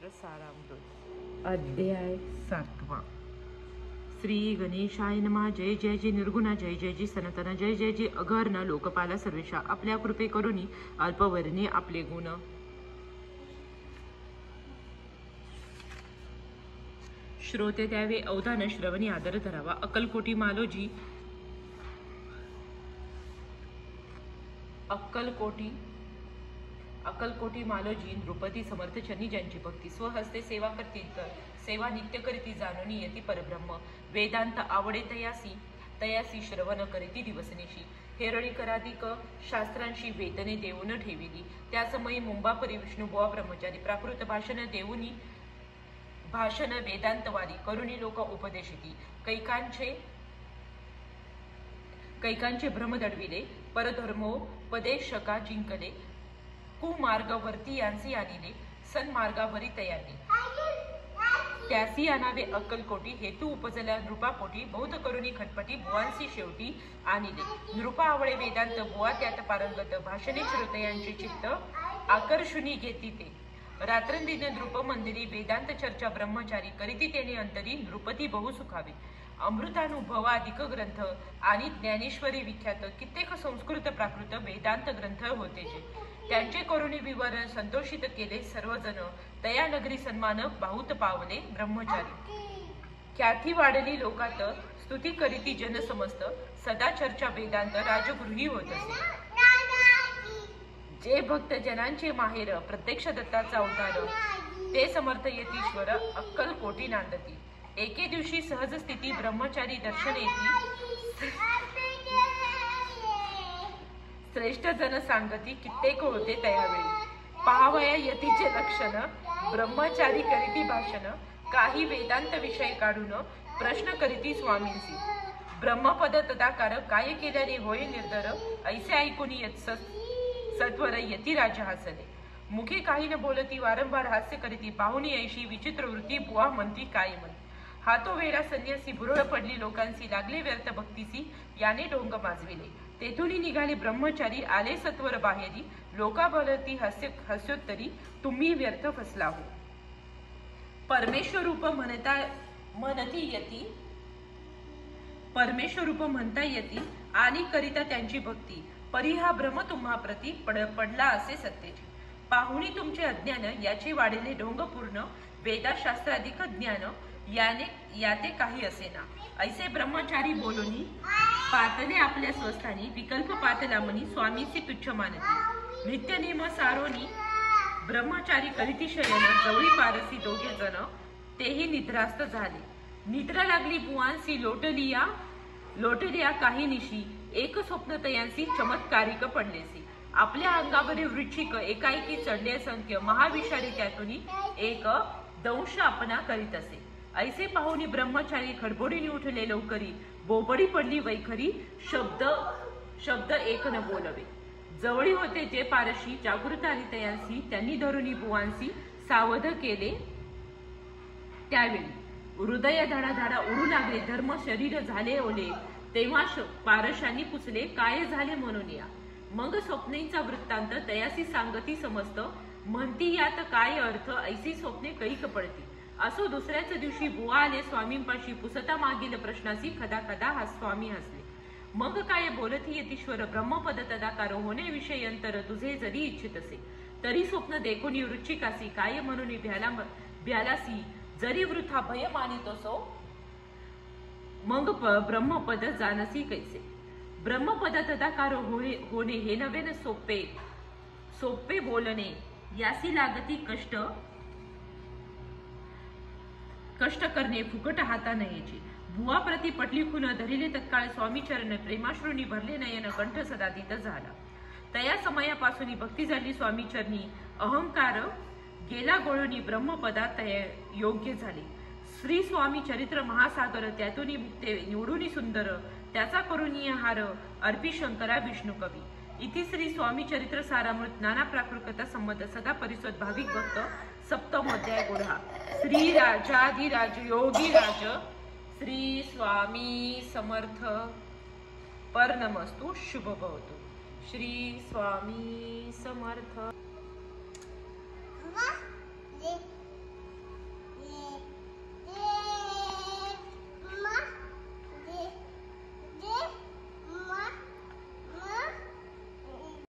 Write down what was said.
चरित्र सारामृत अध्याय 7। श्री गणेशाय नमः। जय जय जी निर्गुणा, जय जय जी सनातन, जय जय जी अघर्ण लोकपाला सर्वेशा। आपल्या कृपे करुणी अल्पवर्णी आपले गुण श्रोते द्यावे अवधान, श्रवणी आदर धरावा। अक्कलकोटी मालोजी अक्कलकोटी मालोजी नृपती समर्थ चरणी ज्यांची भक्ती। स्वहस्ते सेवा करतील तर सेवा नित्य करीती, जाणून येती परब्रह्म। वेदांत आवडे तयासी श्रवण करीती दिवसनिशी। हेरळी कराधिक शास्त्रांशी वेदने देऊन ठेविली। त्यासमयी मुंबापरी विष्णुबुवा ब्रह्मचारी। प्राकृत भाषण देऊनी भाषण वेदांतवादी। करुणी लोक उपदेशिती। कैकांचे भ्रम दडविले। परधर्मोपदेशका जिंकले। कुमार्गवर्ती यांसी आणिले। सन्मार्गावरी तयारी त्यासी आणावे अक्कलकोटी। हेतू उपजला नृपापोटी। बौद्ध करुणी खटपटी बुवांसी शेवटी आणिले। नृपा आवळे वेदांत बुवा त्यात पारंगत। भाषणे श्रोतयांचे चित्त आकर्षुनी घेती ते। रात्रंदिन नृप मंदिरी वेदांत चर्चा ब्रह्मचारी। करीती तेने अंतरी नृपती बहु सुखावे। अमृतानुभवाधिक ग्रंथ आणि ज्ञानेश्वरी विख्यात। कित्येक संस्कृत प्राकृत वेदांत ग्रंथ होते जे। त्यांचे करुणी विवरण संतोषित केले सर्वजण। तया नगरी सन्मान बाहुत पावले ब्रह्मचारी। ख्याती वाढली लोकात स्तुती करीती जन समस्त। सदा चर्चा वेदांत राजगृही होत असे। जे भक्त जनांचे माहेर प्रत्यक्ष दत्ताचा अवतार। ते समर्थ यतीश्वर अक्कलकोटी नांदती। एके दिवशी सहज स्थिती ब्रह्मचारी दर्शन येती। श्रेष्ठ जन सांगती कित्येक होते तयावेळी। पहावया यतीचे लक्षण ब्रह्मचारी करीती भाषण। काही वेदांत विषय काढून प्रश्न करीती स्वामींसी। ब्रह्मपद तदाकार काय केल्याने होय निर्धार। ऐसे ऐकून सत्वर यती राजा हसले। मुखे काही न बोलती वारंवार हास्य करीती। पाहुणी ऐशी विचित्र वृत्ती बुवा म्हणती काय म्हणती। हातो वेळा संन्यासी भुरळ पडली लोकांसी। लागले व्यर्थ भक्तीसी याने ढोंग माजविले। तेथून निघाले ब्रह्मचारी आले सत्वर बाहेरी। लोका बोलती हस्योत्तरी तुम्ही व्यर्थ फसला हो। परमेश्वर रूप म्हणता येती आणि करिता त्यांची भक्ती। परी हा भ्रम तुम्हा प्रती पडला असे सत्तेची। पाहुणी तुमचे अज्ञान याचे वाढले ढोंग पूर्ण। वेदाशास्त्राधिक ज्ञान याते काही असेना। ऐसे ब्रह्मचारी बोलूनी पातले आपल्या स्वस्थानी। विकल्प पातला मनी स्वामीचे तुच्छ मानती। नित्य नियम सारोनी ब्रह्मचारी करीती शयन। जवळी पारसी दोघे जण तेही निद्रास्त झाले। निद्रा लागली बुवांसी लोटलिया काही निशी। एक स्वप्न तयांसी चमत्कारिक पडलेसी। आपल्या अंगावरील वृश्चिक एकाएकी चढले संख्य। महाविषारी त्यातून एक दंश आपणा करीत असे। ऐसे पाहुनी ब्रह्मचारी खडबडीने उठले लवकरी। बोबडी पडली वैखरी शब्द एक न बोलवे। जवळी होते जे पारशी जागृत आणि तयांसी। त्यांनी धरुणी बुवांसी सावध केले त्यावेळी। हृदय धडाधडा उडू लागले धर्म शरीर झाले ओले। तेव्हा पारशांनी पुसले काय झाले म्हणून या। मग स्वप्नेचा वृत्तांत तयासी सांगती समस्त। म्हणती यात काय अर्थ ऐसी स्वप्ने कैक पडती। असो दुसऱ्याच दिवशी बुवा आले स्वामींपाशी। पुसता मागील प्रश्नासी खदा खदा हा स्वामी हसले। मग काय बोलती यतीश्वर ब्रह्मपद तदाकार। होणे विषय अंतर तुझे जरी इच्छित असे तरी स्वप्न देखून वृश्चिकासी। काय म्हणून भ्यालासी जरी वृथा भय मानितोसो। मग ब्रह्मपद जानसी कैसे। ब्रह्मपद तदाकार होणे हे नवे न सोपे बोलणे। यासी लागती कष्ट करणे फुकट हाता नयेची। भुवा प्रति पटली खुन धरिले तत्काळ स्वामी चरण। प्रेमाश्रूंनी भरले नयन कंठ सदातीत झाला। तया समयापासून भक्ती झाली स्वामी चरणी। अहंकार गेला गोळूनी ब्रह्मपदात योग्य झाले। श्री स्वामी चरित्र महासागर त्यातून मुक्ते निवडून सुंदर। त्याचा करुणीय हार अर्पी शंकरा विष्णू कवी। इति श्री स्वामी चरित्र सारामृत नाना प्राकृत संमत सदा परिसद भाविक भक्त सप्तम अध्याय गोढा। श्री राजाधिराज योगी राज श्री स्वामी समर्थ परनमस्तु शुभ भवतु। श्री स्वामी समर्थ।